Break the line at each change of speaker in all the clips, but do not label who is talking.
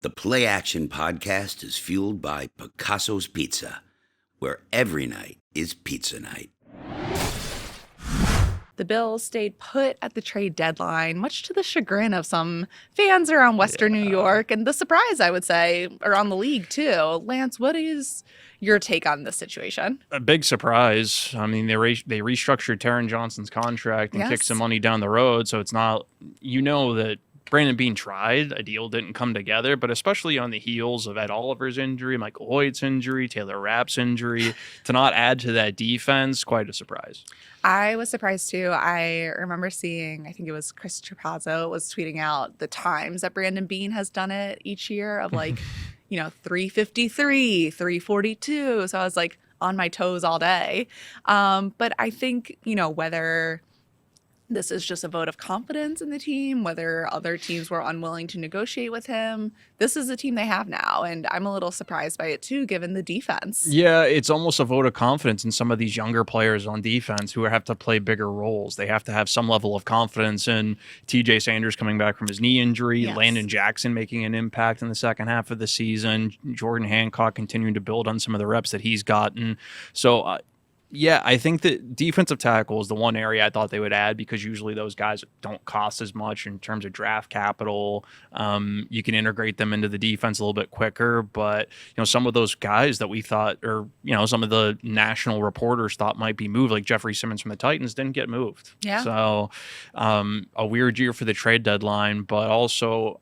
The Play Action podcast is fueled by Picasso's Pizza, where every night is pizza night.
The Bills stayed put at the trade deadline, much to the chagrin of some fans around Western New York, and the surprise, I would say, around the league, too. Lance, what is your take on this situation?
A big surprise. I mean, they restructured Taron Johnson's contract and kicked some money down the road, so it's not, that Brandon Beane tried. A deal didn't come together, but especially on the heels of Ed Oliver's injury, Michael Hoyt's injury, Taylor Rapp's injury, to not add to that defense, quite a surprise.
I was surprised too. I remember seeing, I think it was Chris Trapazzo was tweeting out the times that Brandon Beane has done it each year of 353, 342. So I was like on my toes all day. But I think, whether this is just a vote of confidence in the team, whether other teams were unwilling to negotiate with him. This is the team they have now, and I'm a little surprised by it too, given the defense.
Yeah, it's almost a vote of confidence in some of these younger players on defense who have to play bigger roles. They have to have some level of confidence in TJ Sanders coming back from his knee injury, Landon Jackson making an impact in the second half of the season, Jordan Hancock continuing to build on some of the reps that he's gotten. So, yeah, I think that defensive tackle is the one area I thought they would add because usually those guys don't cost as much in terms of draft capital. You can integrate them into the defense a little bit quicker, but some of those guys that we thought, or some of the national reporters thought might be moved, like Jeffrey Simmons from the Titans, didn't get moved.
Yeah.
So a weird year for the trade deadline, but also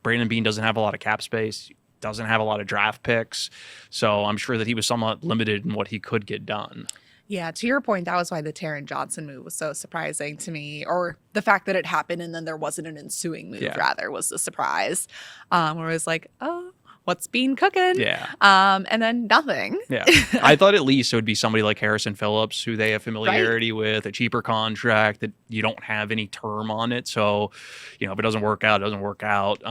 Brandon Beane doesn't have a lot of cap space. Doesn't have a lot of draft picks, so I'm sure that he was somewhat limited in what he could get done.
Yeah, to your point, that was why the Taron Johnson move was so surprising to me, or the fact that it happened and then there wasn't an ensuing move, rather, was the surprise, where it was like, oh, what's Beane cooking?
Yeah.
And then nothing.
Yeah. I thought at least it would be somebody like Harrison Phillips, who they have familiarity with, a cheaper contract that you don't have any term on it. So, if it doesn't work out, it doesn't work out.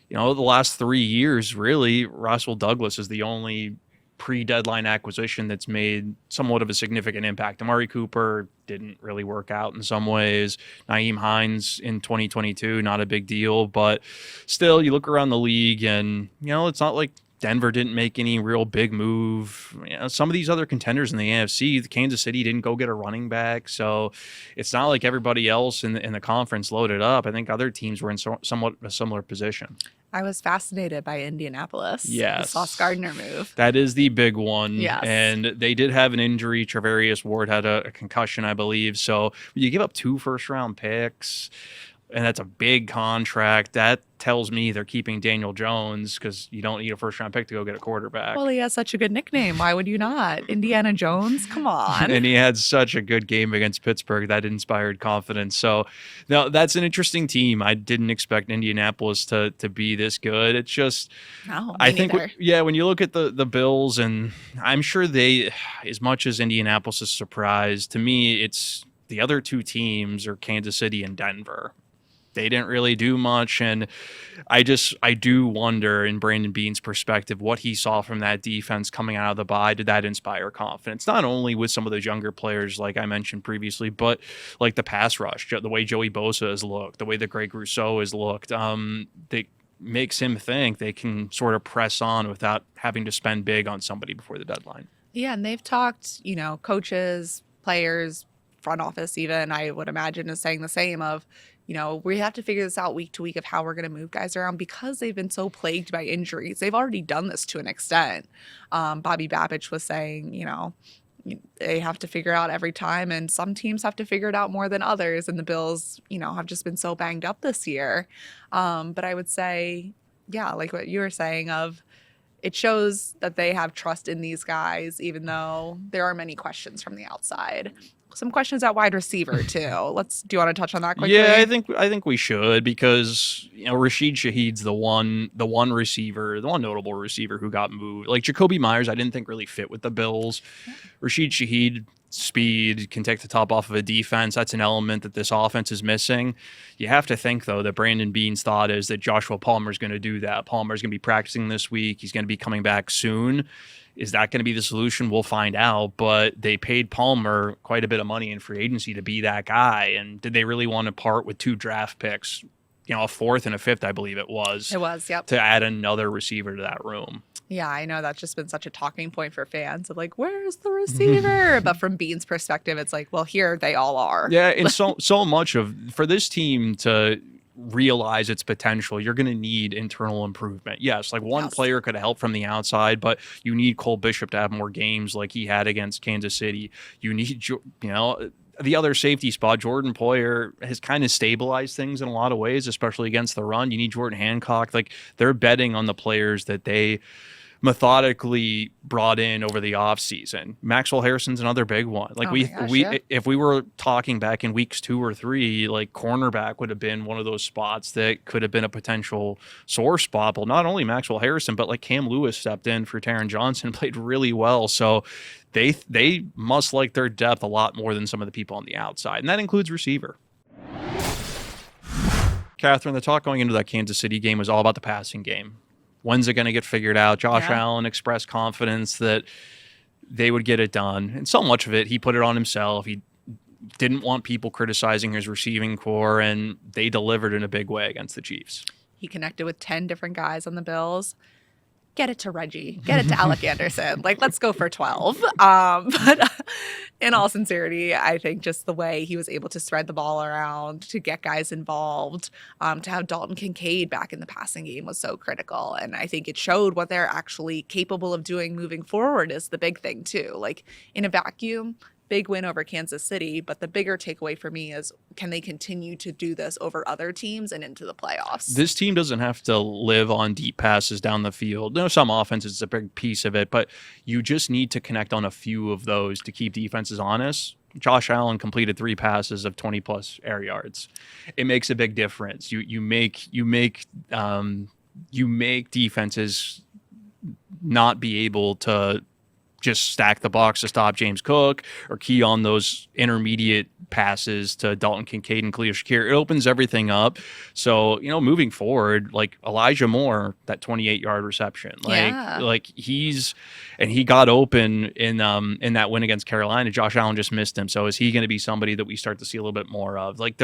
The last 3 years, really, Russell Douglas is the only pre-deadline acquisition that's made somewhat of a significant impact. Amari Cooper didn't really work out in some ways. Nyheim Hines in 2022, not a big deal. But still, you look around the league and, it's not like Denver didn't make any real big move. Some of these other contenders in the AFC, Kansas City didn't go get a running back. So it's not like everybody else in the conference loaded up. I think other teams were in somewhat a similar position.
I was fascinated by Indianapolis.
Yes.
The Sauce Gardner move.
That is the big one.
Yes.
And they did have an injury. Travarius Ward had a concussion, I believe. So you give up 2 first-round picks, and that's a big contract. That tells me they're keeping Daniel Jones because you don't need a first-round pick to go get a quarterback.
Well, he has such a good nickname. Why would you not? Indiana Jones? Come on.
And he had such a good game against Pittsburgh. That inspired confidence. So, no, that's an interesting team. I didn't expect Indianapolis to be this good. It's just, I think, when you look at the Bills, and I'm sure they, as much as Indianapolis is surprised, to me, it's the other 2 teams are Kansas City and Denver. They didn't really do much, and I do wonder, in Brandon Beane's perspective, what he saw from that defense coming out of the bye. Did that inspire confidence? Not only with some of those younger players, like I mentioned previously, but like the pass rush, the way Joey Bosa has looked, the way that Greg Rousseau has looked, that makes him think they can sort of press on without having to spend big on somebody before the deadline.
Yeah, and they've talked, coaches, players, front office even, I would imagine, is saying the same of, we have to figure this out week to week of how we're going to move guys around because they've been so plagued by injuries. They've already done this to an extent. Bobby Babich was saying, they have to figure out every time, and some teams have to figure it out more than others. And the Bills, have just been so banged up this year. But I would say, yeah, like what you were saying of, it shows that they have trust in these guys, even though there are many questions from the outside. Some questions at wide receiver too. Do you want to touch on that quickly?
Yeah, I think we should, because Rashid Shaheed's the one receiver, the one notable receiver who got moved. Like Jacoby Myers, I didn't think really fit with the Bills. Rashid Shaheed, speed, can take the top off of a defense. That's an element that this offense is missing. You have to think, though, that Brandon Beane's thought is that Joshua Palmer is going to do that. Palmer's going to be practicing this week. He's going to be coming back soon. Is that going to be the solution? We'll find out. But they paid Palmer quite a bit of money in free agency to be that guy. And did they really want to part with 2 draft picks a fourth and a fifth, I believe it was.
It was, yep.
To add another receiver to that room.
Yeah, I know that's just been such a talking point for fans of like, where's the receiver? But from Bean's perspective, it's like, well, here they all are.
Yeah, and so much for this team to realize its potential, you're going to need internal improvement. Yes, like one player could help from the outside, but you need Cole Bishop to have more games like he had against Kansas City. You need, the other safety spot, Jordan Poyer, has kind of stabilized things in a lot of ways, especially against the run. You need Jordan Hancock. Like, they're betting on the players that they methodically brought in over the offseason. Maxwell Harrison's another big one. Like, if we were talking back in weeks 2 or 3, like, cornerback would have been one of those spots that could have been a potential sore spot. Well, not only Maxwell Harrison, but like Cam Lewis stepped in for Taron Johnson, played really well. So they must like their depth a lot more than some of the people on the outside, and that includes receiver. Katherine, the talk going into that Kansas City game was all about the passing game. When's it going to get figured out? Josh Allen expressed confidence that they would get it done. And so much of it, he put it on himself. He didn't want people criticizing his receiving core, and they delivered in a big way against the Chiefs.
He connected with 10 different guys on the Bills. Get it to Reggie. Get it to Alec Anderson. Like, let's go for 12. But in all sincerity, I think just the way he was able to spread the ball around, to get guys involved, to have Dalton Kincaid back in the passing game was so critical. And I think it showed what they're actually capable of doing moving forward is the big thing, too. Like, in a vacuum, big win over Kansas City, but the bigger takeaway for me is, can they continue to do this over other teams and into the playoffs?
This team doesn't have to live on deep passes down the field. Some offenses is a big piece of it, but you just need to connect on a few of those to keep defenses honest. Josh Allen completed 3 passes of 20-plus air yards. It makes a big difference. You make defenses not be able to just stack the box to stop James Cook or key on those intermediate passes to Dalton Kincaid and Khalil Shakir. It opens everything up. So, moving forward, like Elijah Moore, that 28-yard reception, he got open in that win against Carolina. Josh Allen just missed him. So is he going to be somebody that we start to see a little bit more of? Like,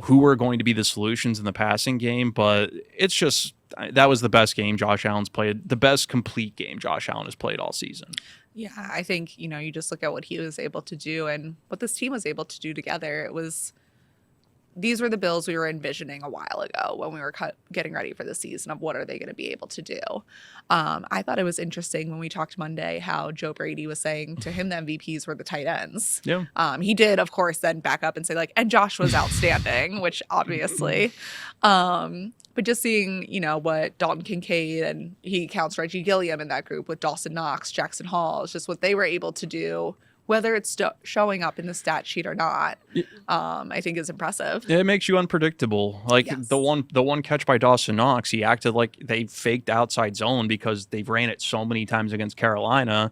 who are going to be the solutions in the passing game? But it's just, that was the best game Josh Allen's played, the best complete game Josh Allen has played all season.
Yeah, I think, you just look at what he was able to do and what this team was able to do together. These were the Bills we were envisioning a while ago when we were getting ready for the season of what are they going to be able to do. I thought it was interesting when we talked Monday how Joe Brady was saying to him the MVPs were the tight ends.
Yeah.
He did, of course, then back up and say and Josh was outstanding, which obviously. But just seeing, what Dalton Kincaid, and he counts Reggie Gilliam in that group with Dawson Knox, Jackson Hall, it's just what they were able to do, whether it's showing up in the stat sheet or not, I think is impressive.
It makes you unpredictable. Like, yes. the one catch by Dawson Knox, he acted like they faked outside zone because they've ran it so many times against Carolina.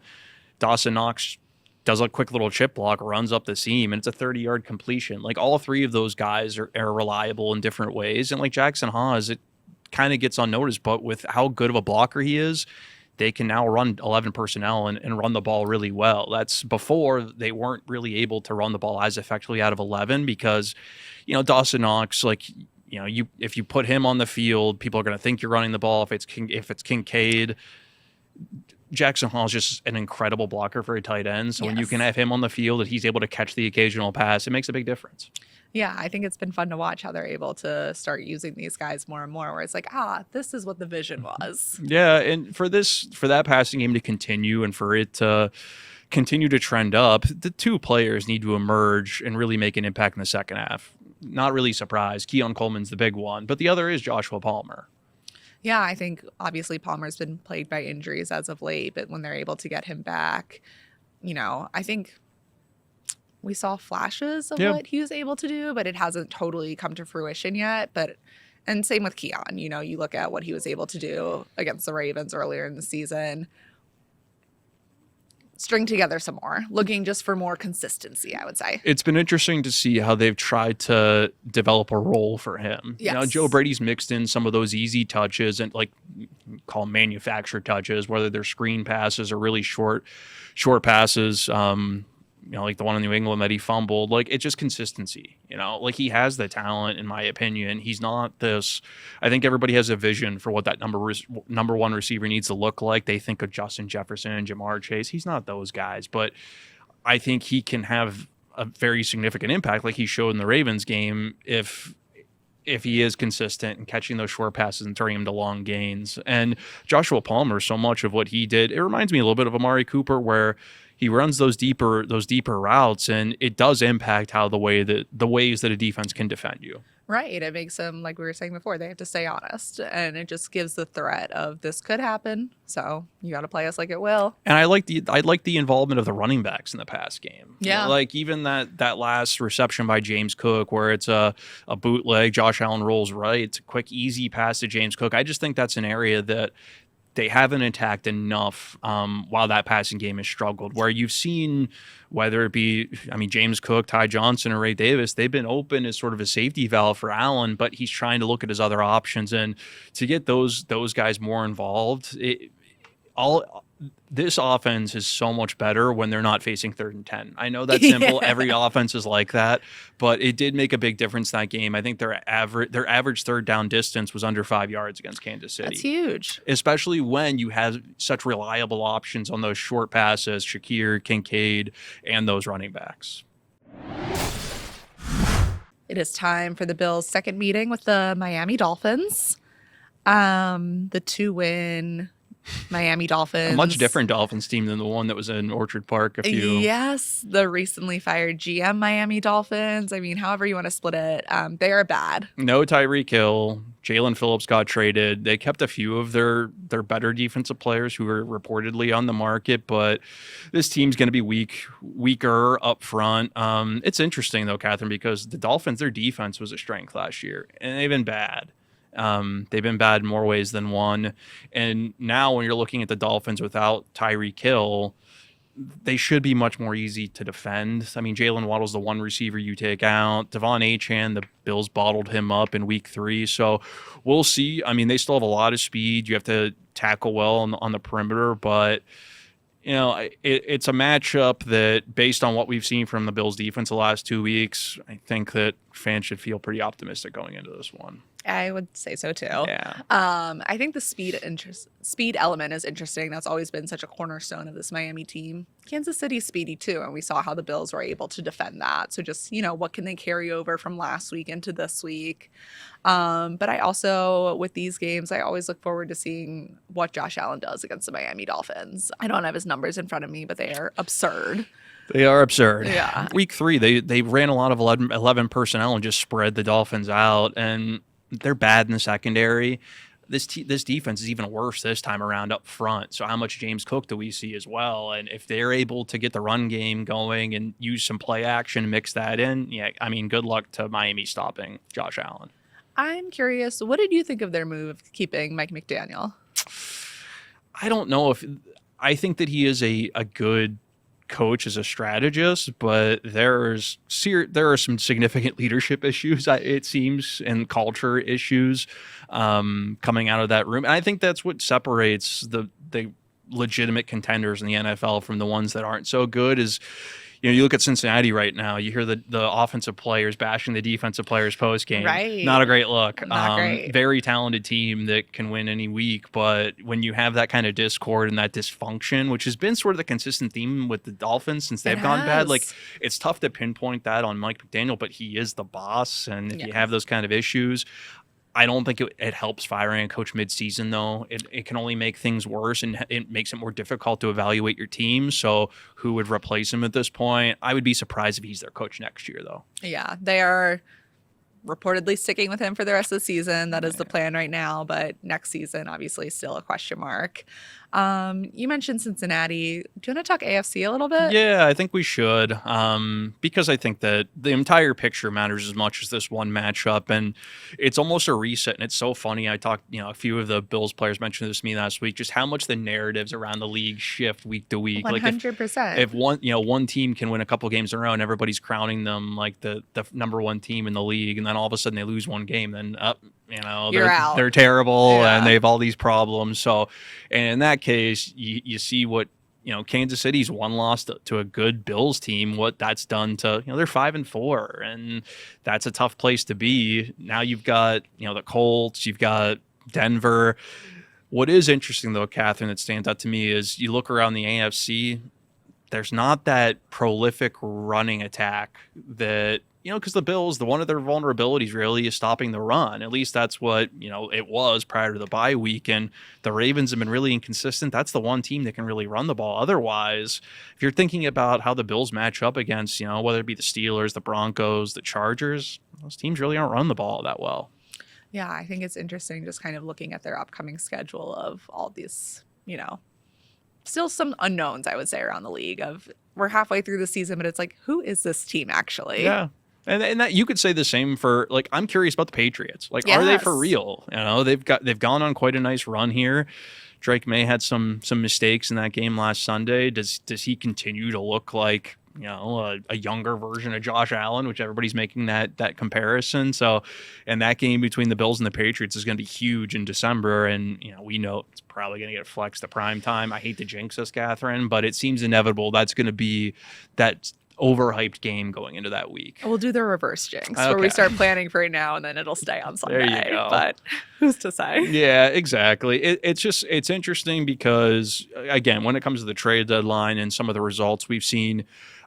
Dawson Knox does a quick little chip block, runs up the seam, and it's a 30-yard completion. Like, all 3 of those guys are reliable in different ways. And like Jackson Hawes, it kind of gets unnoticed, but with how good of a blocker he is, they can now run 11 personnel and run the ball really well. That's before they weren't really able to run the ball as effectively out of 11 because, Dawson Knox, if you put him on the field, people are going to think you're running the ball. If it's Kincaid, Jackson Hall is just an incredible blocker for a tight end. So when you can have him on the field and he's able to catch the occasional pass, it makes a big difference.
Yeah, I think it's been fun to watch how they're able to start using these guys more and more, where it's like, this is what the vision was.
Yeah, and for that passing game to continue and for it to continue to trend up, the 2 players need to emerge and really make an impact in the second half. Not really surprised. Keon Coleman's the big one, but the other is Joshua Palmer.
Yeah, I think obviously Palmer's been plagued by injuries as of late, but when they're able to get him back, I think we saw flashes of what he was able to do, but it hasn't totally come to fruition yet. And same with Keon. You look at what he was able to do against the Ravens earlier in the season. String together some more, looking just for more consistency, I would say.
It's been interesting to see how they've tried to develop a role for him.
Yes.
Joe Brady's mixed in some of those easy touches and call them manufactured touches, whether they're screen passes or really short passes. like the one in New England that he fumbled. Like, it's just consistency, like he has the talent, in my opinion. He's not this, I think everybody has a vision for what that number one receiver needs to look like. They think of Justin Jefferson, Jamar Chase. He's not those guys, but I think he can have a very significant impact, like he showed in the Ravens game, if he is consistent and catching those short passes and turning them to long gains. And Joshua Palmer, so much of what he did, it reminds me a little bit of Amari Cooper, where he runs those deeper routes, and it does impact how the ways that a defense can defend you.
Right. It makes them, like we were saying before, they have to stay honest, and it just gives the threat of this could happen. So you got to play us like it will.
And I like the involvement of the running backs in the pass game.
Yeah.
Like even that last reception by James Cook, where it's a bootleg, Josh Allen rolls right. It's a quick, easy pass to James Cook. I just think that's an area that they haven't attacked enough while that passing game has struggled, where you've seen, whether it be, James Cook, Ty Johnson, or Ray Davis, they've been open as sort of a safety valve for Allen, but he's trying to look at his other options. And to get those guys more involved, this offense is so much better when they're not facing 3rd and 10. I know that's simple. Yeah. Every offense is like that, but it did make a big difference in that game. I think their average third down distance was under 5 yards against Kansas City.
That's huge.
Especially when you have such reliable options on those short passes, Shakir, Kincaid, and those running backs.
It is time for the Bills' second meeting with the Miami Dolphins. The 2-win Miami Dolphins.
A much different Dolphins team than the one that was in Orchard Park a few.
Yes, the recently fired GM Miami Dolphins. However you want to split it, they are bad.
No Tyreek Hill. Jalen Phillips got traded. They kept a few of their better defensive players who were reportedly on the market, but this team's going to be weaker up front. It's interesting, though, Katherine, because the Dolphins, their defense was a strength last year, and they've been bad. They've been bad in more ways than one. And now when you're looking at the Dolphins without Tyreek Hill, they should be much more easy to defend. Jalen Waddle's the one receiver you take out. Devon Achane, the Bills bottled him up in week 3. So we'll see. They still have a lot of speed. You have to tackle well on the perimeter, but it's a matchup that, based on what we've seen from the Bills defense the last 2 weeks, I think that fans should feel pretty optimistic going into this one.
I would say so too.
Yeah.
I think the speed element is interesting. That's always been such a cornerstone of this Miami team. Kansas City's speedy too, and we saw how the Bills were able to defend that. So just, what can they carry over from last week into this week? But I also, with these games, I always look forward to seeing what Josh Allen does against the Miami Dolphins. I don't have his numbers in front of me, but they are absurd.
They are absurd.
Yeah.
Week 3, they ran a lot of 11 personnel and just spread the Dolphins out, and they're bad in the secondary. This defense is even worse this time around up front. So how much James Cook do we see as well? And if they're able to get the run game going and use some play action, mix that in, good luck to Miami stopping Josh Allen.
I'm curious, what did you think of their move of keeping Mike McDaniel?
I don't know I think that he is a good coach as a strategist, but there are some significant leadership issues, it seems, and culture issues coming out of that room. And I think that's what separates the legitimate contenders in the NFL from the ones that aren't so good. Is you look at Cincinnati right now, you hear the offensive players bashing the defensive players post-game.
Right.
Not a great look.
Not great.
Very talented team that can win any week, but when you have that kind of discord and that dysfunction, which has been sort of the consistent theme with the Dolphins since they've gone bad, it's tough to pinpoint that on Mike McDaniel, but he is the boss, and if you have those kind of issues, I don't think it helps firing a coach mid-season, though. It can only make things worse, and it makes it more difficult to evaluate your team. So who would replace him at this point? I would be surprised if he's their coach next year, though.
Yeah, they are reportedly sticking with him for the rest of the season. That is the plan right now, but next season, obviously, still a question mark. You mentioned Cincinnati. Do you want to talk AFC a little bit?
Yeah, I think we should, because I think that the entire picture matters as much as this one matchup, and it's almost a reset. And it's so funny. I talked, a few of the Bills players mentioned this to me last week, just how much the narratives around the league shift week to week.
100%.
If one team can win a couple games in a row, and everybody's crowning them like the number one team in the league, and then all of a sudden they lose one game, then
You're out.
They're terrible and they have all these problems. So, and in that case, you see what Kansas City's one loss to a good Bills team, what that's done to, they're 5-4, and that's a tough place to be. Now you've got, the Colts, you've got Denver. What is interesting, though, Katherine, that stands out to me is you look around the AFC, there's not that prolific running attack that, because the Bills, one of their vulnerabilities really is stopping the run. At least that's what, it was prior to the bye week. And the Ravens have been really inconsistent. That's the one team that can really run the ball. Otherwise, if you're thinking about how the Bills match up against, whether it be the Steelers, the Broncos, the Chargers, those teams really aren't run the ball that well.
Yeah, I think it's interesting just kind of looking at their upcoming schedule of all these, still some unknowns, I would say, around the league of we're halfway through the season, but it's like, who is this team actually?
Yeah. And that you could say the same for, like, I'm curious about the Patriots. Like,
yes.
Are they for real? They've gone on quite a nice run here. Drake May had some mistakes in that game last Sunday. Does he continue to look like, a younger version of Josh Allen, which everybody's making that comparison? So, and that game between the Bills and the Patriots is going to be huge in December. And, we know it's probably going to get flexed to prime time. I hate to jinx us, Katherine, but it seems inevitable that's going to be that overhyped game going into that week.
We'll do the reverse jinx where we start planning for it now and then it'll stay on Sunday.
There you go.
But who's to say?
Yeah, exactly. It's interesting because, again, when it comes to the trade deadline and some of the results we've seen,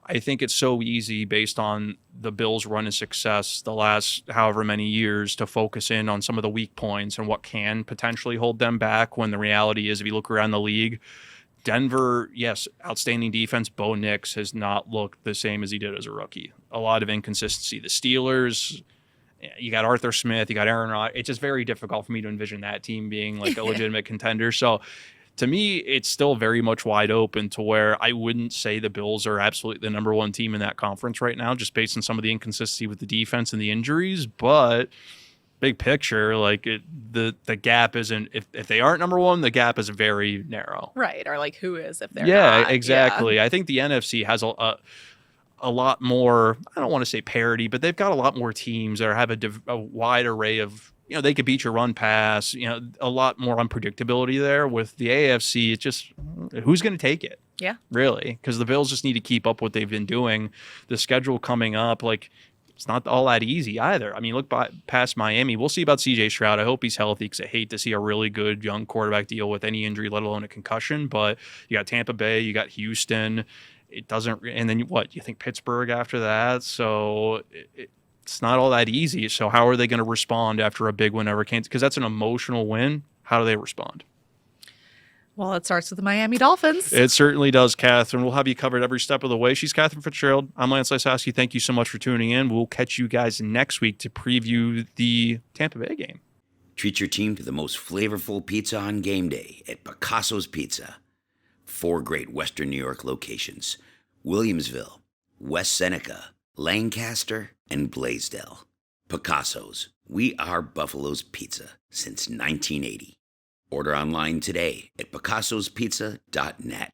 I think it's so easy based on the Bills' run of success the last however many years to focus in on some of the weak points and what can potentially hold them back, when the reality is, if you look around the league, Denver, yes, outstanding defense. Bo Nix has not looked the same as he did as a rookie. A lot of inconsistency. The Steelers, you got Arthur Smith, you got Aaron Rodgers. It's just very difficult for me to envision that team being like a legitimate contender. So to me, it's still very much wide open to where I wouldn't say the Bills are absolutely the number one team in that conference right now, just based on some of the inconsistency with the defense and the injuries. But big picture, like the gap isn't, if they aren't number one, the gap is very narrow.
Right. Or like, who is if they're
not?
Yeah,
exactly. I think the NFC has a lot more, I don't want to say parity, but they've got a lot more teams that have a wide array of, they could beat your run pass, a lot more unpredictability there. With the AFC, it's just, who's going to take it?
Yeah.
Really? Because the Bills just need to keep up what they've been doing. The schedule coming up, like, it's not all that easy either. I mean, look past Miami. We'll see about C.J. Stroud. I hope he's healthy, because I hate to see a really good young quarterback deal with any injury, let alone a concussion. But you got Tampa Bay, you got Houston. It doesn't, and then what? You think Pittsburgh after that? So it's not all that easy. So how are they going to respond after a big win over Kansas? Because that's an emotional win. How do they respond?
Well, it starts with the Miami Dolphins.
It certainly does, Katherine. We'll have you covered every step of the way. She's Katherine Fitzgerald. I'm Lance Lysowski. Thank you so much for tuning in. We'll catch you guys next week to preview the Tampa Bay game.
Treat your team to the most flavorful pizza on game day at Picasso's Pizza. 4 great Western New York locations: Williamsville, West Seneca, Lancaster, and Blaisdell. Picasso's. We are Buffalo's Pizza since 1980. Order online today at picassospizza.net.